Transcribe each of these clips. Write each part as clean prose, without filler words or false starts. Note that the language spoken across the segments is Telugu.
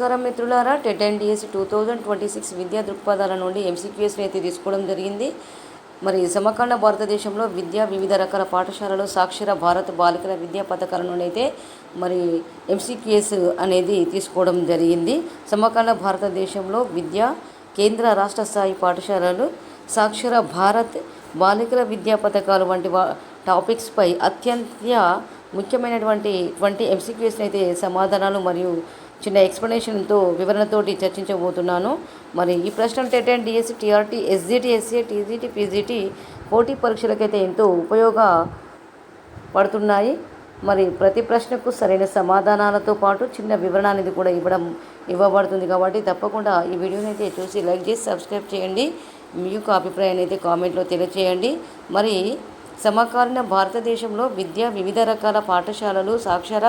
నమస్కారం మిత్రులారా. టెట్ అండ్ డిఎస్సి 2026 విద్యా దృక్పథాల నుండి ఎంసీక్యూఎస్ని అయితే తీసుకోవడం జరిగింది. మరి సమకాలీన భారతదేశంలో వివిధ రకాల పాఠశాలలు సాక్షర భారత్ బాలికల విద్యా పథకాల నుండి అయితే మరి ఎంసీక్యూఎస్ అనేది తీసుకోవడం జరిగింది. సమకాలీన భారతదేశంలో కేంద్ర రాష్ట్ర స్థాయి పాఠశాలలు సాక్షర భారత్ బాలికల విద్యా పథకాలు వంటి టాపిక్స్పై అత్యంత ముఖ్యమైనటువంటి ఎంసీక్యూఎస్ని అయితే సమాధానాలు మరియు చిన్న ఎక్స్ప్లెనేషన్తో వివరణతోటి చర్చించబోతున్నాను. మరి ఈ ప్రశ్నలు TET and DSC, TRT, SGT, SCA, TGT, PGT పోటీ పరీక్షలకైతే ఎంతో ఉపయోగపడుతున్నాయి. మరి ప్రతి ప్రశ్నకు సరైన సమాధానాలతో పాటు చిన్న వివరణ అనేది కూడా ఇవ్వబడుతుంది. కాబట్టి తప్పకుండా ఈ వీడియోని అయితే చూసి లైక్ చేసి సబ్స్క్రైబ్ చేయండి. మీ యొక్క అభిప్రాయాన్ని అయితే కామెంట్లో తెలియజేయండి. మరి సమకాలీన భారతదేశంలో వివిధ రకాల పాఠశాలలు సాక్షర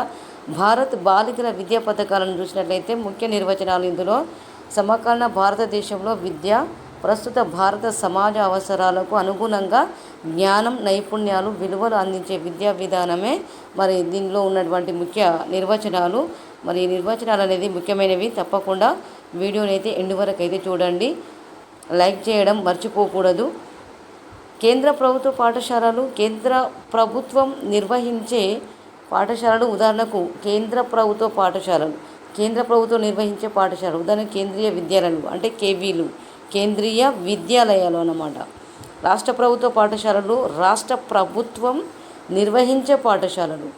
భారత్ బాలికల విద్యా పథకాలను చూసినట్లయితే ముఖ్య నిర్వచనాలు ఇందులో సమకాలీన భారతదేశంలో ప్రస్తుత భారత సమాజ అవసరాలకు అనుగుణంగా జ్ఞానం, నైపుణ్యాలు, విలువలు అందించే విద్యా విధానమే మరి దీనిలో ఉన్నటువంటి ముఖ్య నిర్వచనాలు. మరి ఈ నిర్వచనాలు అనేది ముఖ్యమైనవి. తప్పకుండా వీడియోని అయితే ఎండు వరకు అయితే చూడండి. లైక్ చేయడం మర్చిపోకూడదు. కేంద్ర ప్రభుత్వ పాఠశాలలు కేంద్ర ప్రభుత్వం నిర్వహించే పాఠశాలలు. ఉదాహరణకు కేంద్ర ప్రభుత్వం నిర్వహించే పాఠశాలలు ఉదాహరణ కేంద్రీయ విద్యాలయాలు అంటే కేవీలు, కేంద్రీయ విద్యాలయాలు అన్నమాట. రాష్ట్ర ప్రభుత్వ పాఠశాలలు రాష్ట్ర ప్రభుత్వం నిర్వహించే పాఠశాలలు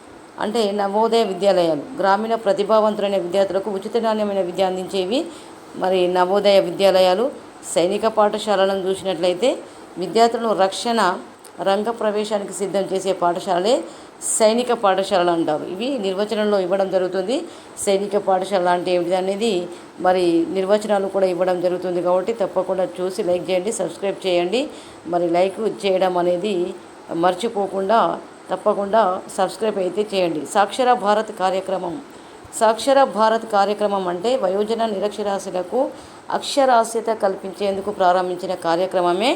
అంటే నవోదయ విద్యాలయాలు. గ్రామీణ ప్రతిభావంతులైన విద్యార్థులకు ఉచిత నాణ్యమైన విద్య అందించేవి మరి నవోదయ విద్యాలయాలు. సైనిక పాఠశాలను చూసినట్లయితే విద్యార్థులను రక్షణ రంగ ప్రవేశానికి సిద్ధం చేసే పాఠశాలలే సైనిక పాఠశాలలు అంటారు. ఇవి నిర్వచనంలో ఇవ్వడం జరుగుతుంది. సైనిక పాఠశాల అంటే ఏమిటి అనేది మరి నిర్వచనాలు కూడా ఇవ్వడం జరుగుతుంది. కాబట్టి తప్పకుండా చూసి లైక్ చేయండి, సబ్స్క్రైబ్ చేయండి. మరి లైక్ చేయడం అనేది మర్చిపోకుండా తప్పకుండా సబ్స్క్రైబ్ అయితే చేయండి. సాక్షర భారత్ కార్యక్రమం అంటే వయోజన నిరక్షరాస్యులకు అక్షరాస్యత కల్పించేందుకు ప్రారంభించిన కార్యక్రమమే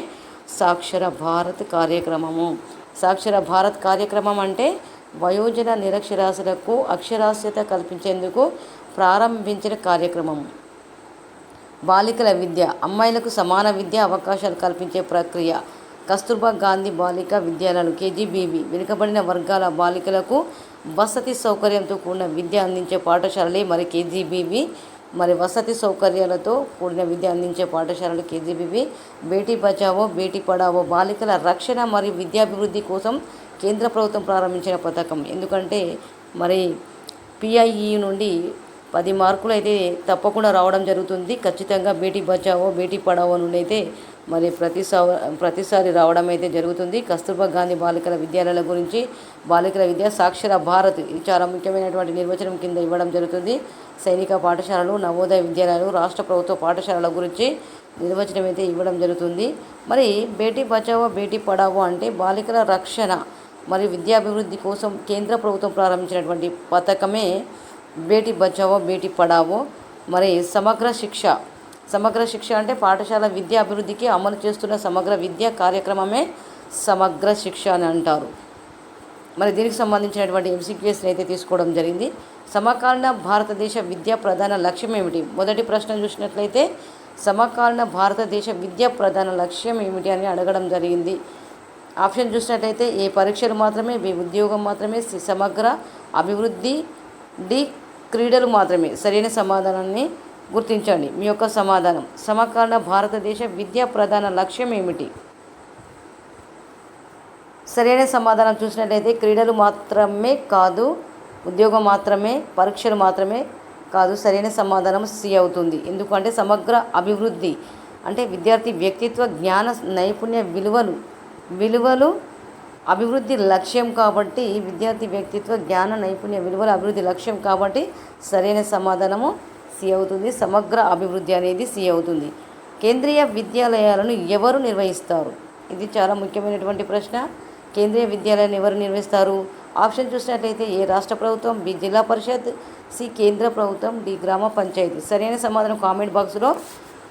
సాక్షర భారత్ కార్యక్రమము. సాక్షర భారత్ కార్యక్రమం అంటే వయోజన నిరక్షరాస్యులకు అక్షరాస్యత కల్పించేందుకు ప్రారంభించిన కార్యక్రమము. బాలికల విద్య అమ్మాయిలకు సమాన విద్యా అవకాశాలు కల్పించే ప్రక్రియ. కస్తూర్బా గాంధీ బాలికా విద్యాలయాలు కేజీబీవి వెనుకబడిన వర్గాల బాలికలకు వసతి సౌకర్యంతో కూడిన విద్య అందించే పాఠశాలలే మరి కేజీబీవి. మరి వసతి సౌకర్యాలతో కూడిన విద్య అందించే పాఠశాలలు కేజీబీవి. బేటీ బచావో బేటీ పడావో బాలికల రక్షణ మరియు విద్యాభివృద్ధి కోసం కేంద్ర ప్రభుత్వం ప్రారంభించిన పథకం. ఎందుకంటే మరి పిఐఈ నుండి 10 మార్కులు అయితే తప్పకుండా రావడం జరుగుతుంది. ఖచ్చితంగా బేటీ బచావో బేటీ పడావో నుండి అయితే మరి ప్రతిసారి రావడం అయితే జరుగుతుంది. కస్తూర్బా గాంధీ బాలికల విద్యాలయాల గురించి బాలికల విద్య సాక్షర భారత్ ఇది చాలా ముఖ్యమైనటువంటి నిర్వచనం కింద ఇవ్వడం జరుగుతుంది. సైనిక పాఠశాలలు, నవోదయ విద్యాలయాలు, రాష్ట్ర ప్రభుత్వ పాఠశాలల గురించి నిర్వచనం అయితే ఇవ్వడం జరుగుతుంది. మరి బేటీ బచావో బేటీ పడావో అంటే బాలికల రక్షణ మరియు విద్యాభివృద్ధి కోసం కేంద్ర ప్రభుత్వం ప్రారంభించినటువంటి పథకమే బేటీ బచావో బేటీ పడావో. మరి సమగ్ర శిక్ష అంటే పాఠశాల విద్యా అభివృద్ధికి అమలు చేస్తున్న సమగ్ర విద్యా కార్యక్రమమే సమగ్ర శిక్ష అని అంటారు. మరి దీనికి సంబంధించినటువంటి ఎంసీక్యూఎస్ని అయితే తీసుకోవడం జరిగింది. సమకాలీన భారతదేశ విద్యా ప్రధాన లక్ష్యం ఏమిటి? మొదటి ప్రశ్న చూసినట్లయితే సమకాలీన భారతదేశ విద్యా ప్రధాన లక్ష్యం ఏమిటి అని అడగడం జరిగింది. ఆప్షన్ చూసినట్లయితే ఏ పరీక్షలు మాత్రమే, బి ఉద్యోగం మాత్రమే, సి సమగ్ర అభివృద్ధి, డి క్రీడలు మాత్రమే. సరైన సమాధానాన్ని గుర్తించండి. మీ యొక్క సమాధానం సమకాలీన భారతదేశ విద్యా ప్రధాన లక్ష్యం ఏమిటి? సరైన సమాధానం చూసినట్లయితే క్రీడలు మాత్రమే కాదు, ఉద్యోగం మాత్రమే, పరీక్షలు మాత్రమే కాదు. సరైన సమాధానం సి అవుతుంది. ఎందుకంటే సమగ్ర అభివృద్ధి అంటే విద్యార్థి వ్యక్తిత్వ జ్ఞాన నైపుణ్య విలువలు అభివృద్ధి లక్ష్యం కాబట్టి విద్యార్థి వ్యక్తిత్వ జ్ఞాన నైపుణ్య విలువల అభివృద్ధి లక్ష్యం కాబట్టి సరైన సమాధానము సి అవుతుంది. సమగ్ర అభివృద్ధి అనేది సి అవుతుంది. కేంద్రీయ విద్యాలయాలను ఎవరు నిర్వహిస్తారు? ఇది చాలా ముఖ్యమైనటువంటి ప్రశ్న. కేంద్రీయ విద్యాలయాలను ఎవరు నిర్వహిస్తారు? ఆప్షన్ చూసినట్లయితే ఏ రాష్ట్ర ప్రభుత్వం, బి జిల్లా పరిషత్, సి కేంద్ర ప్రభుత్వం, డి గ్రామ పంచాయతీ. సరైన సమాధానం కామెంట్ బాక్స్లో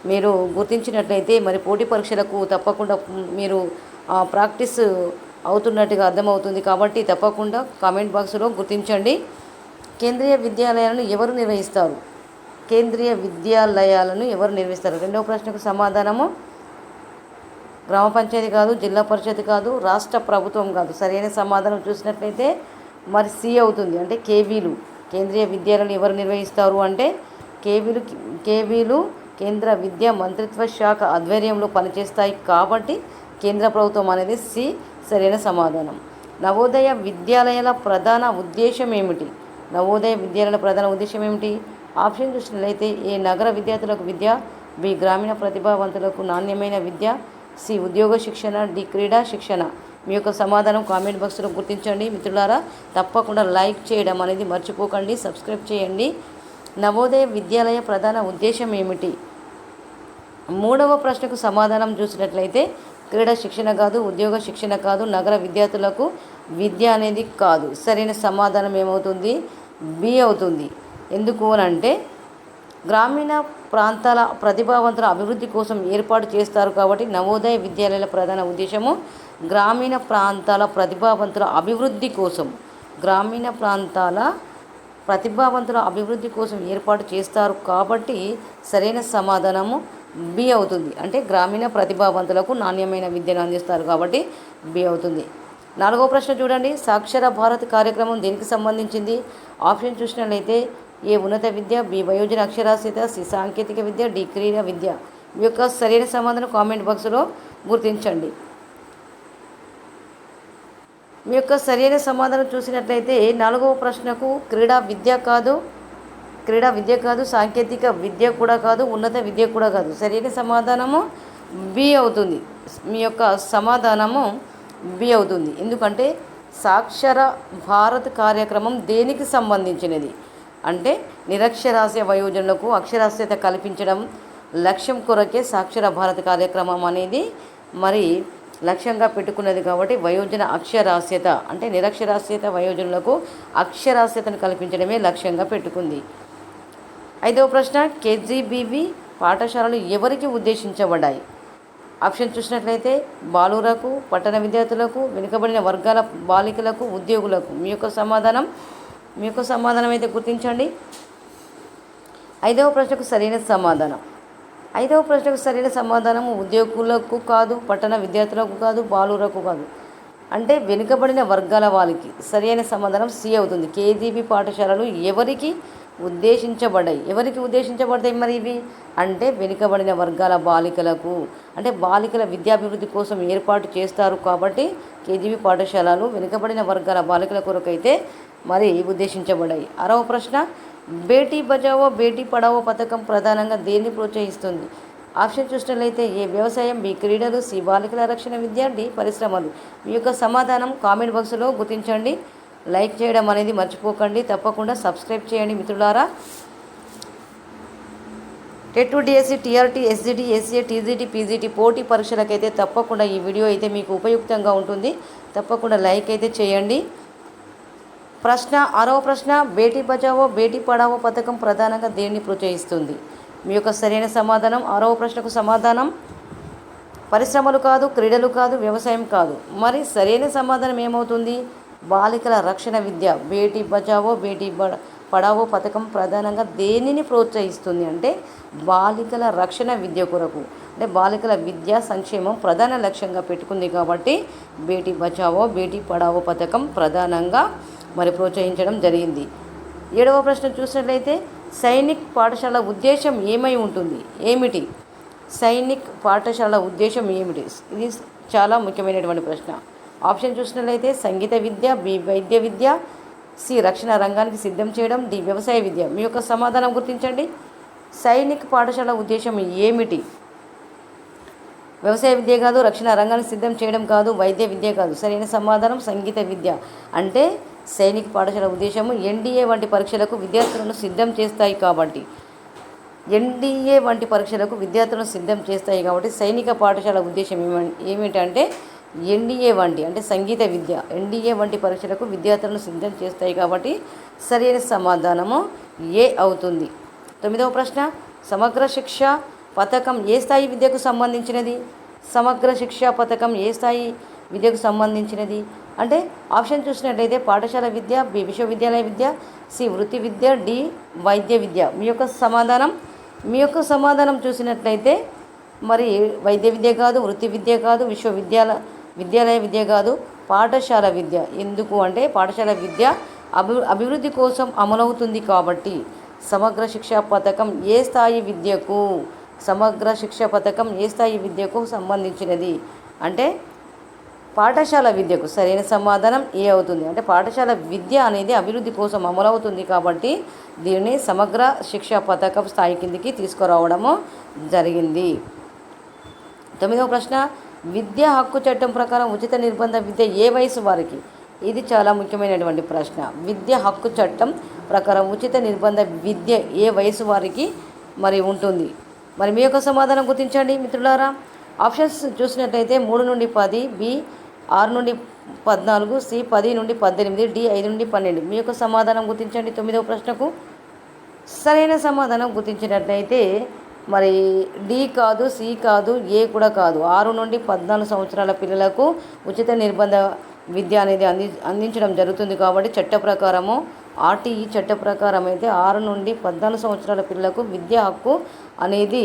మీరు గుర్తించినట్లయితే మరి పోటీ పరీక్షలకు తప్పకుండా మీరు ప్రాక్టీస్ అవుతున్నట్టుగా అర్థమవుతుంది. కాబట్టి తప్పకుండా కామెంట్ బాక్స్లో గుర్తించండి. కేంద్రీయ విద్యాలయాలను ఎవరు నిర్వహిస్తారు? కేంద్రీయ విద్యాలయాలను ఎవరు నిర్వహిస్తారు? రెండవ ప్రశ్నకు సమాధానము గ్రామ పంచాయతీ కాదు, జిల్లా పరిషత్ కాదు, రాష్ట్ర ప్రభుత్వం కాదు. సరైన సమాధానం చూసినట్లయితే మరి సి అవుతుంది. అంటే కేవీలు. కేంద్రీయ విద్యాలయాలను ఎవరు నిర్వహిస్తారు అంటే కేవీలు కేంద్ర విద్యా మంత్రిత్వ శాఖ ఆధ్వర్యంలో పనిచేస్తాయి కాబట్టి కేంద్ర ప్రభుత్వం అనేది సి సరైన సమాధానం. నవోదయ విద్యాలయాల ప్రధాన ఉద్దేశం ఏమిటి? నవోదయ విద్యాలయాల ప్రధాన ఉద్దేశం ఏమిటి? ఆప్షన్ చూసినట్లయితే ఏ నగర విద్యార్థులకు విద్య, బి గ్రామీణ ప్రతిభావంతులకు నాణ్యమైన విద్య, సి ఉద్యోగ శిక్షణ, డి క్రీడా శిక్షణ. మీ యొక్క సమాధానం కామెంట్ బాక్స్లో గుర్తించండి. మిత్రులారా తప్పకుండా లైక్ చేయడం అనేది మర్చిపోకండి, సబ్స్క్రైబ్ చేయండి. నవోదయ విద్యాలయ ప్రధాన ఉద్దేశం ఏమిటి? మూడవ ప్రశ్నకు సమాధానం చూసినట్లయితే క్రీడా శిక్షణ కాదు, ఉద్యోగ శిక్షణ కాదు, నగర విద్యార్థులకు విద్య అనేది కాదు. సరైన సమాధానం ఏమవుతుంది? బి అవుతుంది. ఎందుకు అంటే గ్రామీణ ప్రాంతాల ప్రతిభావంతుల అభివృద్ధి కోసం ఏర్పాటు చేస్తారు కాబట్టి నవోదయ విద్యాలయాల ప్రధాన ఉద్దేశము గ్రామీణ ప్రాంతాల ప్రతిభావంతుల అభివృద్ధి కోసం, గ్రామీణ ప్రాంతాల ప్రతిభావంతుల అభివృద్ధి కోసం ఏర్పాటు చేస్తారు కాబట్టి సరైన సమాధానము బి అవుతుంది. అంటే గ్రామీణ ప్రతిభావంతులకు నాణ్యమైన విద్యను అందిస్తారు కాబట్టి బి అవుతుంది. నాలుగవ ప్రశ్న చూడండి. సాక్షర భారత్ కార్యక్రమం దేనికి సంబంధించింది? ఆప్షన్ చూసినట్లయితే ఏ ఉన్నత విద్య, బి వయోజన అక్షరాస్యత, సి సాంకేతిక విద్య, డి క్రీడా విద్య. ఈ యొక్క సరైన సమాధానం కామెంట్ బాక్స్లో గుర్తించండి. మీ యొక్క సరైన సమాధానం చూసినట్లయితే నాలుగవ ప్రశ్నకు క్రీడా విద్య కాదు, సాంకేతిక విద్య కూడా కాదు, ఉన్నత విద్య కూడా కాదు. సరైన సమాధానము బి అవుతుంది. మీ యొక్క సమాధానము బి అవుతుంది. ఎందుకంటే సాక్షర భారత్ కార్యక్రమం దేనికి సంబంధించినది అంటే నిరక్షరాస్య వయోజనులకు అక్షరాస్యత కల్పించడం లక్ష్యం కొరకే సాక్షర భారత్ కార్యక్రమం అనేది మరి లక్ష్యంగా పెట్టుకున్నది కాబట్టి వయోజన అక్షరాస్యత అంటే నిరక్షరాస్యత వయోజనులకు అక్షరాస్యతను కల్పించడమే లక్ష్యంగా పెట్టుకుంది. ఐదవ ప్రశ్న కేజీబీవీ పాఠశాలలు ఎవరికి ఉద్దేశించబడ్డాయి? ఆప్షన్ చూసినట్లయితే బాలురకు, పట్టణ విద్యార్థులకు, వెనుకబడిన వర్గాల బాలికలకు, ఉద్యోగులకు. మీ యొక్క సమాధానం అయితే గుర్తించండి. ఐదవ ప్రశ్నకు సరైన సమాధానము ఉద్యోగులకు కాదు, పట్టణ విద్యార్థులకు కాదు, బాలురకు కాదు. అంటే వెనుకబడిన వర్గాల వాళ్ళకి. సరైన సమాధానం సి అవుతుంది. కేజీబీ పాఠశాలలు ఎవరికి ఉద్దేశించబడ్డాయి మరి ఇవి అంటే వెనుకబడిన వర్గాల బాలికలకు. అంటే బాలికల విద్యాభివృద్ధి కోసం ఏర్పాటు చేస్తారు కాబట్టి కేజీబీ పాఠశాలలు వెనుకబడిన వర్గాల బాలికల కొరకైతే మరి ఉద్దేశించబడ్డాయి. ఆరవ ప్రశ్న బేటీ బచావో బేటీ పడావో పథకం ప్రధానంగా దేన్ని ప్రోత్సహిస్తుంది? ఆప్షన్ చూసినట్లయితే ఏ వ్యవసాయం, బి క్రీడలు, సి బాలికల రక్షణ విద్య, డి పరిశ్రమలు. మీ యొక్క సమాధానం కామెంట్ బాక్స్లో గుర్తించండి. లైక్ చేయడం అనేది మర్చిపోకండి. తప్పకుండా సబ్స్క్రైబ్ చేయండి మిత్రులారా. TET, DSC, TRT, SGT, SA, TGT, PGT పోటీ పరీక్షలకైతే తప్పకుండా ఈ వీడియో అయితే మీకు ఉపయుక్తంగా ఉంటుంది. తప్పకుండా లైక్ అయితే చేయండి. ఆరవ ప్రశ్న బేటీ బచావో బేటీ పడావో పథకం ప్రధానంగా దేన్ని ప్రోత్సహిస్తుంది? మీ యొక్క సరైన సమాధానం ఆరవ ప్రశ్నకు సమాధానం పరిశ్రమలు కాదు, క్రీడలు కాదు, వ్యవసాయం కాదు. మరి సరైన సమాధానం ఏమవుతుంది? బాలికల రక్షణ విద్య. బేటీ బచావో బేటీ పడావో పథకం ప్రధానంగా దేనిని ప్రోత్సహిస్తుంది అంటే బాలికల రక్షణ విద్య కొరకు. అంటే బాలికల విద్యా సంక్షేమం ప్రధాన లక్ష్యంగా పెట్టుకుంది కాబట్టి బేటీ బచావో బేటీ పడావో పథకం ప్రధానంగా మరి ప్రోత్సహించడం జరిగింది. ఏడవ ప్రశ్న చూసినట్లయితే సైనిక్ పాఠశాల ఉద్దేశం ఏమిటి? సైనిక్ పాఠశాల ఉద్దేశం ఏమిటి? ఇది చాలా ముఖ్యమైనటువంటి ప్రశ్న. ఆప్షన్ చూసినట్లయితే సంగీత విద్య, బి వైద్య విద్య, సి రక్షణ రంగానికి సిద్ధం చేయడం, డి వ్యవసాయ విద్య. మీ యొక్క సమాధానం గుర్తించండి. సైనిక్ పాఠశాల ఉద్దేశం ఏమిటి? వ్యవసాయ విద్య కాదు, రక్షణ రంగానికి సిద్ధం చేయడం కాదు, వైద్య విద్య కాదు. సరైన సమాధానం సంగీత విద్య. అంటే సైనిక పాఠశాల ఉద్దేశము ఎన్డీఏ వంటి పరీక్షలకు విద్యార్థులను సిద్ధం చేస్తాయి కాబట్టి సైనిక పాఠశాల ఉద్దేశం ఏమిటంటే ఎన్డీఏ వంటి అంటే సంగీత విద్య ఎన్డీఏ వంటి పరీక్షలకు విద్యార్థులను సిద్ధం చేస్తాయి కాబట్టి సరైన సమాధానము ఏ అవుతుంది. 9వ ప్రశ్న సమగ్ర శిక్ష పథకం ఏ స్థాయి విద్యకు సంబంధించినది? సమగ్ర శిక్ష పథకం ఏ స్థాయి విద్యకు సంబంధించినది? అంటే ఆప్షన్ చూసినట్లయితే పాఠశాల విద్య, బి విశ్వవిద్యాలయ విద్య, సి వృత్తి విద్య, డి వైద్య విద్య. మీ యొక్క సమాధానం చూసినట్లయితే మరి వైద్య విద్య కాదు, వృత్తి విద్య కాదు, విద్యాలయ విద్య కాదు, పాఠశాల విద్య. ఎందుకు అంటే పాఠశాల విద్య అభివృద్ధి కోసం అమలవుతుంది కాబట్టి సమగ్ర శిక్షా పథకం ఏ స్థాయి విద్యకు సంబంధించినది అంటే పాఠశాల విద్యకు. సరైన సమాధానం ఏ అవుతుంది అంటే పాఠశాల విద్య అనేది అభివృద్ధి కోసం అమలవుతుంది కాబట్టి దీనిని సమగ్ర శిక్షా పథకం స్థాయి కిందికి తీసుకురావడము జరిగింది. 9వ ప్రశ్న, విద్యా హక్కు చట్టం ప్రకారం ఉచిత నిర్బంధ విద్య ఏ వయసు వారికి? ఇది చాలా ముఖ్యమైనటువంటి ప్రశ్న. విద్యా హక్కు చట్టం ప్రకారం ఉచిత నిర్బంధ విద్య ఏ వయసు వారికి మరి ఉంటుంది? మరి మీ యొక్క సమాధానం గుర్తించండి మిత్రులారా. ఆప్షన్స్ చూసినట్లయితే 3 నుండి 10, బి 6 నుండి 14, సి 10 నుండి 18, డి 5 నుండి 12. మీ యొక్క సమాధానం గుర్తించండి 9వ ప్రశ్నకు. సరైన సమాధానం గుర్తించినట్లయితే మరి డి కాదు, సి కాదు, ఏ కూడా కాదు. 6 నుండి 14 సంవత్సరాల పిల్లలకు ఉచిత నిర్బంధ విద్య అనేది అందించడం జరుగుతుంది కాబట్టి చట్ట ప్రకారము ఆర్టీఈ చట్ట ప్రకారం అయితే 6 నుండి 14 సంవత్సరాల పిల్లలకు విద్యా హక్కు అనేది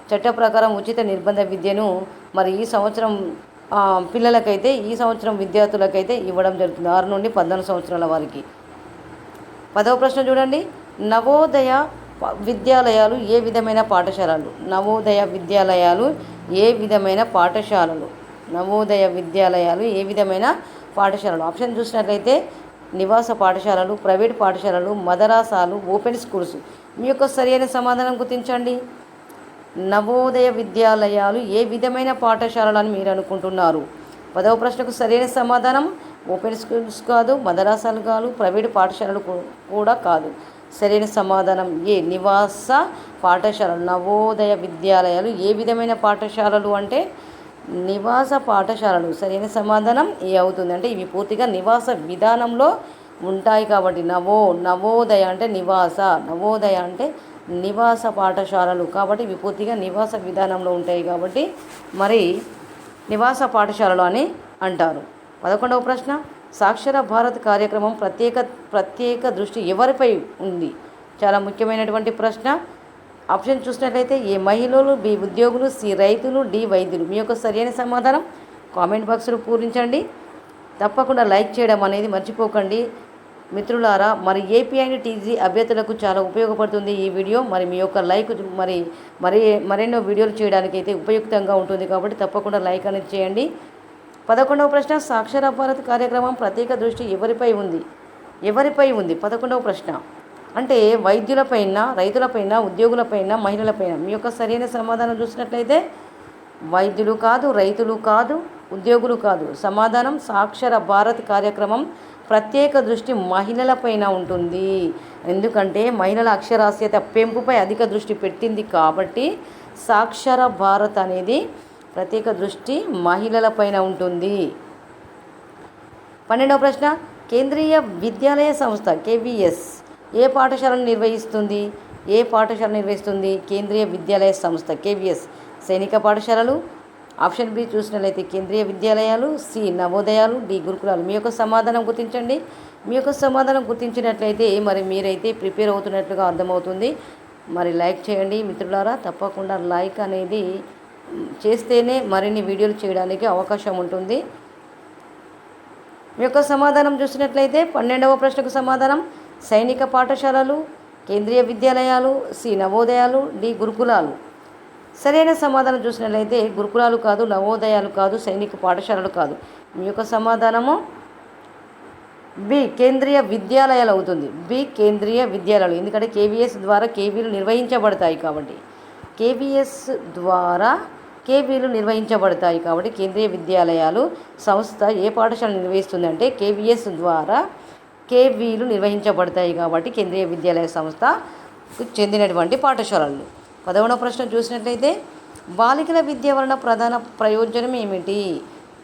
చట్ట ప్రకారం ఉచిత నిర్బంధ విద్యను మరి ఈ సంవత్సరం పిల్లలకైతే ఈ సంవత్సరం విద్యార్థులకైతే ఇవ్వడం జరుగుతుంది 6 నుండి 14 సంవత్సరాల వారికి. 10వ ప్రశ్న చూడండి, నవోదయ విద్యాలయాలు ఏ విధమైన పాఠశాలలు? నవోదయ విద్యాలయాలు ఏ విధమైన పాఠశాలలు? ఆప్షన్ చూసినట్లయితే నివాస పాఠశాలలు, ప్రైవేట్ పాఠశాలలు, మదరాసాలు, ఓపెన్ స్కూల్స్. మీ యొక్క సరైన సమాధానం గుర్తించండి. నవోదయ విద్యాలయాలు ఏ విధమైన పాఠశాలలు అని మీరు అనుకుంటున్నారు? 10వ ప్రశ్నకు సరైన సమాధానం ఓపెన్ స్కూల్స్ కాదు, మదరాసాలు కాదు, ప్రైవేట్ పాఠశాలలు కూడా కాదు. సరైన సమాధానం ఏ నివాస పాఠశాలలు. నవోదయ విద్యాలయాలు ఏ విధమైన పాఠశాలలు అంటే నివాస పాఠశాలలు. సరైన సమాధానం ఏ అవుతుంది అంటే ఇవి పూర్తిగా నివాస విధానంలో ఉంటాయి కాబట్టి నవోదయ అంటే నివాస పాఠశాలలు కాబట్టి ఇవి పూర్తిగా నివాస విధానంలో ఉంటాయి కాబట్టి మరి నివాస పాఠశాలలు అని అంటారు. 11వ ప్రశ్న, సాక్షర భారత్ కార్యక్రమం ప్రత్యేక దృష్టి ఎవరిపై ఉంది? చాలా ముఖ్యమైనటువంటి ప్రశ్న. ఆప్షన్ చూసినట్లయితే ఏ మహిళలు, బి ఉద్యోగులు, సి రైతులు, డి వైద్యులు. మీ యొక్క సరైన సమాధానం కామెంట్ బాక్స్లో పూరించండి. తప్పకుండా లైక్ చేయడం అనేది మర్చిపోకండి మిత్రులారా. మరి ఏపీ అండ్ టీజీ అభ్యర్థులకు చాలా ఉపయోగపడుతుంది ఈ వీడియో. మరి మీ యొక్క లైక్ మరెన్నో వీడియోలు చేయడానికి అయితే ఉపయుక్తంగా ఉంటుంది కాబట్టి తప్పకుండా లైక్ అనేది చేయండి. 11వ ప్రశ్న, సాక్షర భారత్ కార్యక్రమం ప్రత్యేక దృష్టి ఎవరిపై ఉంది? 11వ ప్రశ్న అంటే వైద్యులపైన, రైతులపైన, ఉద్యోగులపైన, మహిళలపైన. మీ యొక్క సరైన సమాధానం చూసినట్లయితే వైద్యులు కాదు, రైతులు కాదు, ఉద్యోగులు కాదు. సమాధానం సాక్షర భారత్ కార్యక్రమం ప్రత్యేక దృష్టి మహిళలపైన ఉంటుంది. ఎందుకంటే మహిళల అక్షరాస్యత పెంపుపై అధిక దృష్టి పెట్టింది కాబట్టి సాక్షర భారత్ అనేది ప్రత్యేక దృష్టి మహిళలపైన ఉంటుంది. 12వ ప్రశ్న, కేంద్రీయ విద్యాలయ సంస్థ కేవీఎస్ ఏ పాఠశాలను నిర్వహిస్తుంది? కేంద్రీయ విద్యాలయ సంస్థ కేవీఎస్ సైనిక పాఠశాలలు. ఆప్షన్ బి చూసినట్లయితే కేంద్రీయ విద్యాలయాలు, సి నవోదయాలు, డి గురుకులాలు. మీ యొక్క సమాధానం గుర్తించండి. మీ యొక్క సమాధానం గుర్తించినట్లయితే మరి మీరైతే ప్రిపేర్ అవుతున్నట్లుగా అర్థమవుతుంది. మరి లైక్ చేయండి మిత్రులారా. తప్పకుండా లైక్ అనేది చేస్తేనే మరిన్ని వీడియోలు చేయడానికి అవకాశం ఉంటుంది. మీ యొక్క సమాధానం చూసినట్లయితే 12వ ప్రశ్నకు సమాధానం సైనిక పాఠశాలలు, కేంద్రీయ విద్యాలయాలు, సి నవోదయాలు, డి గురుకులాలు. సరైన సమాధానం చూసినట్లయితే గురుకులాలు కాదు, నవోదయాలు కాదు, సైనిక పాఠశాలలు కాదు. మీ యొక్క సమాధానము బి కేంద్రీయ విద్యాలయాలు అవుతుంది. బి కేంద్రీయ విద్యాలయాలు. ఎందుకంటే కేవీఎస్ ద్వారా కేవీలు నిర్వహించబడతాయి కాబట్టి కేంద్రీయ విద్యాలయాలు సంస్థ ఏ పాఠశాల నిర్వహిస్తుంది అంటే కేవీఎస్ ద్వారా కేవీలు నిర్వహించబడతాయి కాబట్టి కేంద్రీయ విద్యాలయ సంస్థకు చెందినటువంటి పాఠశాలలు. 11వ ప్రశ్న చూసినట్లయితే బాలికల విద్య వలన ప్రధాన ప్రయోజనం ఏమిటి?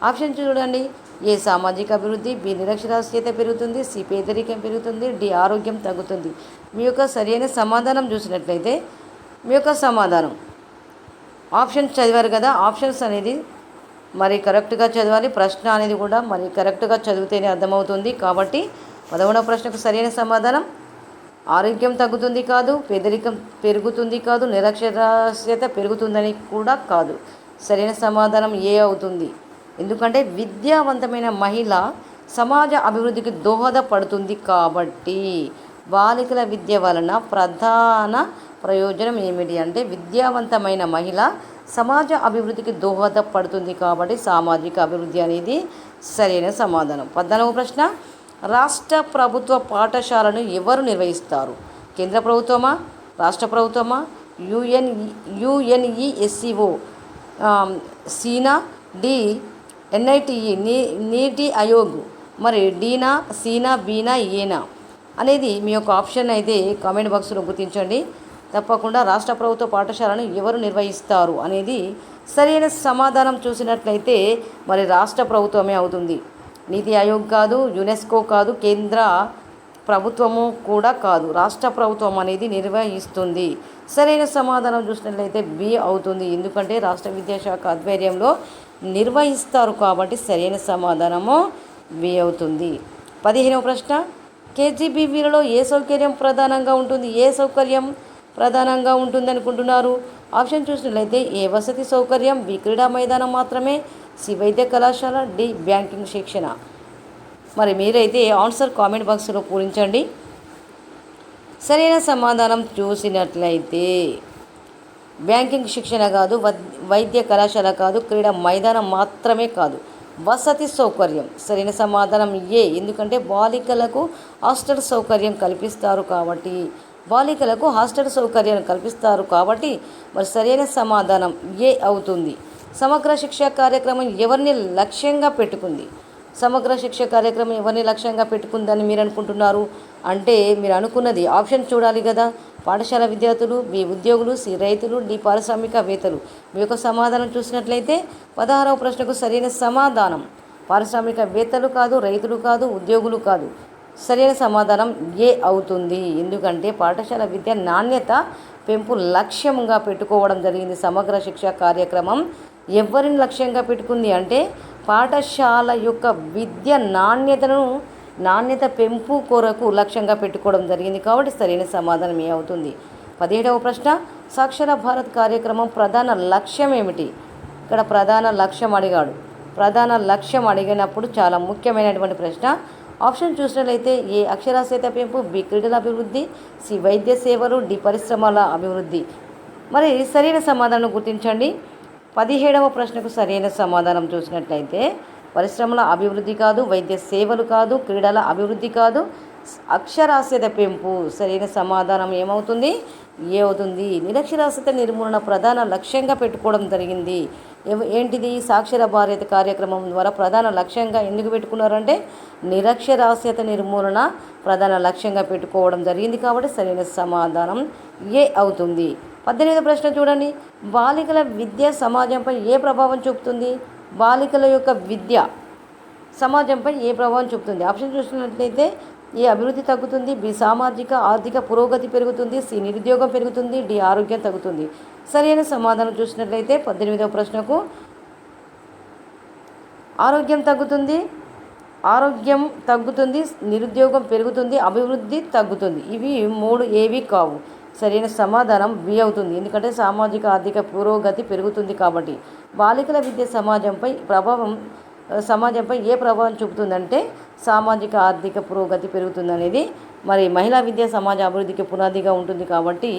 ఆప్షన్ చూడండి. ఏ సామాజిక అభివృద్ధి, బి నిరక్షరాస్యత పెరుగుతుంది, సి పేదరికం పెరుగుతుంది, డి ఆరోగ్యం తగ్గుతుంది. మీ యొక్క సరైన సమాధానం చూసినట్లయితే మీ యొక్క సమాధానం ఆప్షన్స్ చదివారు కదా, ఆప్షన్స్ అనేది మరి కరెక్ట్గా చదవాలి. ప్రశ్న అనేది కూడా మరి కరెక్ట్గా చదివితేనే అర్థమవుతుంది. కాబట్టి 11వ ప్రశ్నకు సరైన సమాధానం ఆరోగ్యం తగ్గుతుంది కాదు, పేదరికం పెరుగుతుంది కాదు, నిరక్షరాస్యత పెరుగుతుందని కూడా కాదు. సరైన సమాధానం ఏ అవుతుంది. ఎందుకంటే విద్యావంతమైన మహిళ సమాజ అభివృద్ధికి దోహదపడుతుంది కాబట్టి. బాలికల విద్య వలన ప్రధాన ప్రయోజనం ఏమిటి అంటే విద్యావంతమైన మహిళ సమాజ అభివృద్ధికి దోహదపడుతుంది కాబట్టి సామాజిక అభివృద్ధి అనేది సరైన సమాధానం. 14వ ప్రశ్న, రాష్ట్ర ప్రభుత్వ పాఠశాలను ఎవరు నిర్వహిస్తారు? కేంద్ర ప్రభుత్వమా, రాష్ట్ర ప్రభుత్వమా, యుఎన్ఈఎస్సిఓ, సీనా, డి ఎన్ఐటిఈ, నీతి ఆయోగ్, మరి డీనా, సీనా, బీనా, ఏనా అనేది మీ యొక్క ఆప్షన్ అయితే కామెంట్ బాక్స్లో గుర్తించండి. తప్పకుండా రాష్ట్ర ప్రభుత్వ పాఠశాలను ఎవరు నిర్వహిస్తారు అనేది సరైన సమాధానం చూసినట్లయితే మరి రాష్ట్ర ప్రభుత్వమే అవుతుంది. నీతి ఆయోగ్ కాదు, యునెస్కో కాదు, కేంద్ర ప్రభుత్వము కూడా కాదు, రాష్ట్ర ప్రభుత్వం అనేది నిర్వహిస్తుంది. సరైన సమాధానం చూసినట్లయితే బి అవుతుంది. ఎందుకంటే రాష్ట్ర విద్యాశాఖ ఆధ్వర్యంలో నిర్వహిస్తారు కాబట్టి సరైన సమాధానము బి అవుతుంది. 15వ ప్రశ్న, కేజీబీవీలలో ఏ సౌకర్యం ప్రధానంగా ఉంటుంది? ఏ సౌకర్యం ప్రధానంగా ఉంటుంది అనుకుంటున్నారు? ఆప్షన్ చూసినట్లయితే ఏ వసతి సౌకర్యం, బి క్రీడా మైదానం మాత్రమే, సి వైద్య కళాశాల, డి బ్యాంకింగ్ శిక్షణ. మరి మీరైతే ఆన్సర్ కామెంట్ బాక్స్లో పూరించండి. సరైన సమాధానం చూసినట్లయితే బ్యాంకింగ్ శిక్షణ కాదు, వైద్య కళాశాల కాదు, క్రీడా మైదానం మాత్రమే కాదు, వసతి సౌకర్యం. సరైన సమాధానం ఏ. ఎందుకంటే బాలికలకు హాస్టల్ సౌకర్యం కల్పిస్తారు కాబట్టి మరి సరైన సమాధానం ఏ అవుతుంది. సమగ్ర శిక్ష కార్యక్రమం ఎవరిని లక్ష్యంగా పెట్టుకుంది? సమగ్ర శిక్ష కార్యక్రమం ఎవరిని లక్ష్యంగా పెట్టుకుందని మీరు అనుకుంటున్నారు అంటే మీరు అనుకున్నది ఆప్షన్ చూడాలి కదా. పాఠశాల విద్యార్థులు, బి ఉద్యోగులు, సి రైతులు, డి పారిశ్రామికవేత్తలు. మీ యొక్క సమాధానం చూసినట్లయితే 16వ ప్రశ్నకు సరైన సమాధానం పారిశ్రామికవేత్తలు కాదు, రైతులు కాదు, ఉద్యోగులు కాదు. సరైన సమాధానం ఏ అవుతుంది. ఎందుకంటే పాఠశాల విద్య నాణ్యత పెంపు లక్ష్యంగా పెట్టుకోవడం జరిగింది. సమగ్ర శిక్ష కార్యక్రమం ఎవరిని లక్ష్యంగా పెట్టుకుంది అంటే పాఠశాల యొక్క విద్య నాణ్యత పెంపు కొరకు లక్ష్యంగా పెట్టుకోవడం జరిగింది కాబట్టి సరైన సమాధానం ఏ అవుతుంది. 17వ ప్రశ్న, సాక్షర భారత్ కార్యక్రమం ప్రధాన లక్ష్యం ఏమిటి? ఇక్కడ ప్రధాన లక్ష్యం అడిగాడు. ప్రధాన లక్ష్యం అడిగినప్పుడు చాలా ముఖ్యమైనటువంటి ప్రశ్న. ఆప్షన్ చూసినట్లయితే ఏ అక్షరాస్యత పెంపు, బి క్రీడల అభివృద్ధి, సి వైద్య సేవలు, డి పరిశ్రమల అభివృద్ధి. మరి సరైన సమాధానం గుర్తించండి. 17వ ప్రశ్నకు సరైన సమాధానం చూసినట్లయితే పరిశ్రమల అభివృద్ధి కాదు, వైద్య సేవలు కాదు, క్రీడల అభివృద్ధి కాదు, అక్షరాస్యత పెంపు. సరైన సమాధానం ఏమవుతుంది? ఏ అవుతుంది. నిరక్షరాస్యత నిర్మూలన ప్రధాన లక్ష్యంగా పెట్టుకోవడం జరిగింది. ఏంటిది? సాక్షర భారత్ కార్యక్రమం ద్వారా ప్రధాన లక్ష్యంగా ఎందుకు పెట్టుకున్నారంటే నిరక్షరాస్యత నిర్మూలన ప్రధాన లక్ష్యంగా పెట్టుకోవడం జరిగింది కాబట్టి సరైన సమాధానం ఏ అవుతుంది. 18వ ప్రశ్న చూడండి. బాలికల విద్య సమాజంపై ఏ ప్రభావం చూపుతుంది? బాలికల యొక్క విద్య సమాజంపై ఏ ప్రభావం చూపుతుంది? ఆప్షన్ చూసినట్లయితే ఏ అభివృద్ధి తగ్గుతుంది, బి సామాజిక ఆర్థిక పురోగతి పెరుగుతుంది, సి నిరుద్యోగం పెరుగుతుంది, డి ఆరోగ్యం తగ్గుతుంది. సరైన సమాధానం చూసినట్లయితే 18వ ప్రశ్నకు ఆరోగ్యం తగ్గుతుంది, నిరుద్యోగం పెరుగుతుంది, అభివృద్ధి తగ్గుతుంది. ఇవి 3 ఏవి కావు. సరైన సమాధానం బి అవుతుంది. ఎందుకంటే సామాజిక ఆర్థిక పురోగతి పెరుగుతుంది కాబట్టి. బాలికల విద్య సమాజంపై ఏ ప్రభావం చూపుతుందంటే సామాజిక ఆర్థిక పురోగతి పెరుగుతుంది అనేది మరి మహిళా విద్య సమాజ అభివృద్ధికి పునాదిగా ఉంటుంది కాబట్టి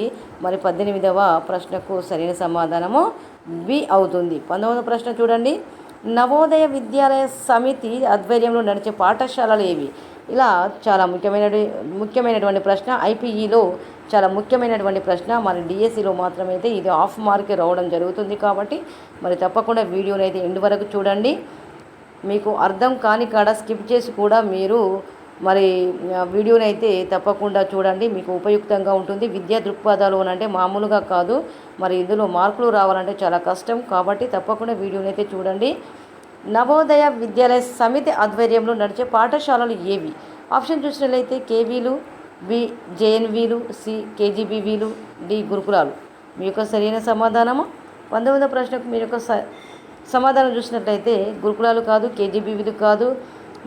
మరి 18వ ప్రశ్నకు సరైన సమాధానము బి అవుతుంది. 19వ ప్రశ్న చూడండి. నవోదయ విద్యాలయ సమితి ఆధ్వర్యంలో నడిచే పాఠశాలలు ఏవి? ఇలా చాలా ముఖ్యమైనటువంటి ప్రశ్న. ఐపీఈలో చాలా ముఖ్యమైనటువంటి ప్రశ్న. మరి డిఎస్సిలో మాత్రమే అయితే ఇది హాఫ్ మార్కే రావడం జరుగుతుంది కాబట్టి మరి తప్పకుండా వీడియోని అయితే ఎండ్ వరకు చూడండి. మీకు అర్థం కాని కాడ స్కిప్ చేసి కూడా మీరు మరి వీడియోని అయితే తప్పకుండా చూడండి. మీకు ఉపయుక్తంగా ఉంటుంది. విద్యా దృక్పథాలు అంటే మామూలుగా కాదు. మరి ఇందులో మార్కులు రావాలంటే చాలా కష్టం కాబట్టి తప్పకుండా వీడియోని అయితే చూడండి. నవోదయ విద్యాలయ సమితి ఆధ్వర్యంలో నడిచే పాఠశాలలు ఏవి? ఆప్షన్ చూసినట్లయితే కేవీలు, బి జేఎన్వీలు, సి కేజీబీవీలు, డి గురుకులాలు. మీ యొక్క సరైన సమాధానము 19వ ప్రశ్నకు మీ యొక్క సమాధానం చూసినట్లయితే గురుకులాలు కాదు, కేజీబీవీలు కాదు,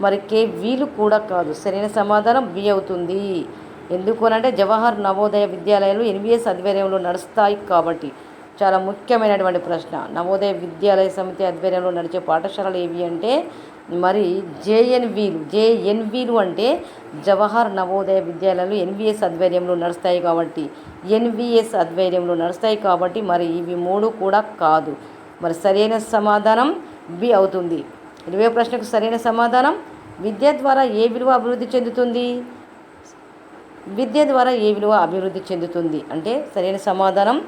మరి కేవీలు కూడా కాదు. సరైన సమాధానం బి అవుతుంది. ఎందుకు అనంటే జవహర్ నవోదయ విద్యాలయాలు ఎన్విఎస్ ఆధ్వర్యంలో నడుస్తాయి కాబట్టి. చాలా ముఖ్యమైనటువంటి ప్రశ్న. నవోదయ విద్యాలయ సమితి ఆధ్వర్యంలో నడిచే పాఠశాలలు ఏవి అంటే మరి జేఎన్వీలు అంటే జవహర్ నవోదయ విద్యాలయాలు ఎన్విఎస్ ఆధ్వర్యంలో నడుస్తాయి కాబట్టి, ఎన్విఎస్ ఆధ్వర్యంలో నడుస్తాయి కాబట్టి మరి ఇవి 3 కూడా కాదు. మరి సరైన సమాధానం బి అవుతుంది. 20వ ప్రశ్నకు సరైన సమాధానం విద్య ద్వారా ఏ విలువ అభివృద్ధి చెందుతుంది? విద్య ద్వారా ఏ విలువ అభివృద్ధి చెందుతుంది అంటే సరైన సమాధానం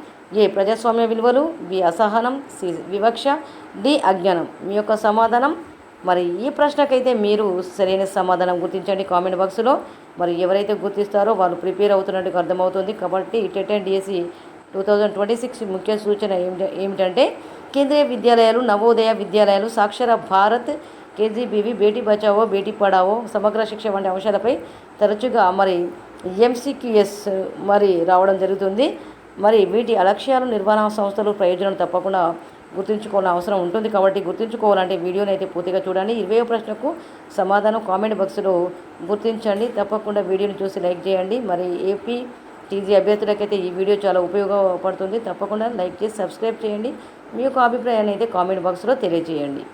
ఏ ప్రజాస్వామ్య విలువలు, బి అసహనం, సి వివక్ష, డి అజ్ఞానం. మీ యొక్క సమాధానం మరి ఈ ప్రశ్నకైతే మీరు సరైన సమాధానం గుర్తించండి కామెంట్ బాక్స్లో. మరి ఎవరైతే గుర్తిస్తారో వాళ్ళు ప్రిపేర్ అవుతున్నట్టుగా అర్థమవుతుంది. కాబట్టి టెట్ అండ్ డిఎస్సి 2026 ముఖ్య సూచన ఏమిటంటే కేంద్రీయ విద్యాలయాలు, నవోదయ విద్యాలయాలు, సాక్షర భారత్, కేజీబీవీ, బేటీ బచావో బేటీ పడావో, సమగ్ర శిక్ష వంటి అంశాలపై తరచుగా మరి ఎంసీక్యూఎస్ మరి రావడం జరుగుతుంది. మరి వీటి లక్ష్యాలు, నిర్వహణ సంస్థలు, ప్రయోజనాలు తప్పకుండా గుర్తుంచుకోవాల్సిన అవసరం ఉంటుంది. కాబట్టి గుర్తుంచుకోవాలంటే వీడియోని అయితే పూర్తిగా చూడండి. 20వ ప్రశ్నకు సమాధానం కామెంట్ బాక్స్లో గుర్తించండి. తప్పకుండా వీడియోని చూసి లైక్ చేయండి. మరి ఏపీ టీజీ అభ్యర్థులకైతే ఈ వీడియో చాలా ఉపయోగపడుతుంది. తప్పకుండా లైక్ చేసి సబ్స్క్రైబ్ చేయండి. మీ యొక్క అభిప్రాయాన్ని అయితే కామెంట్ బాక్స్లో తెలియజేయండి.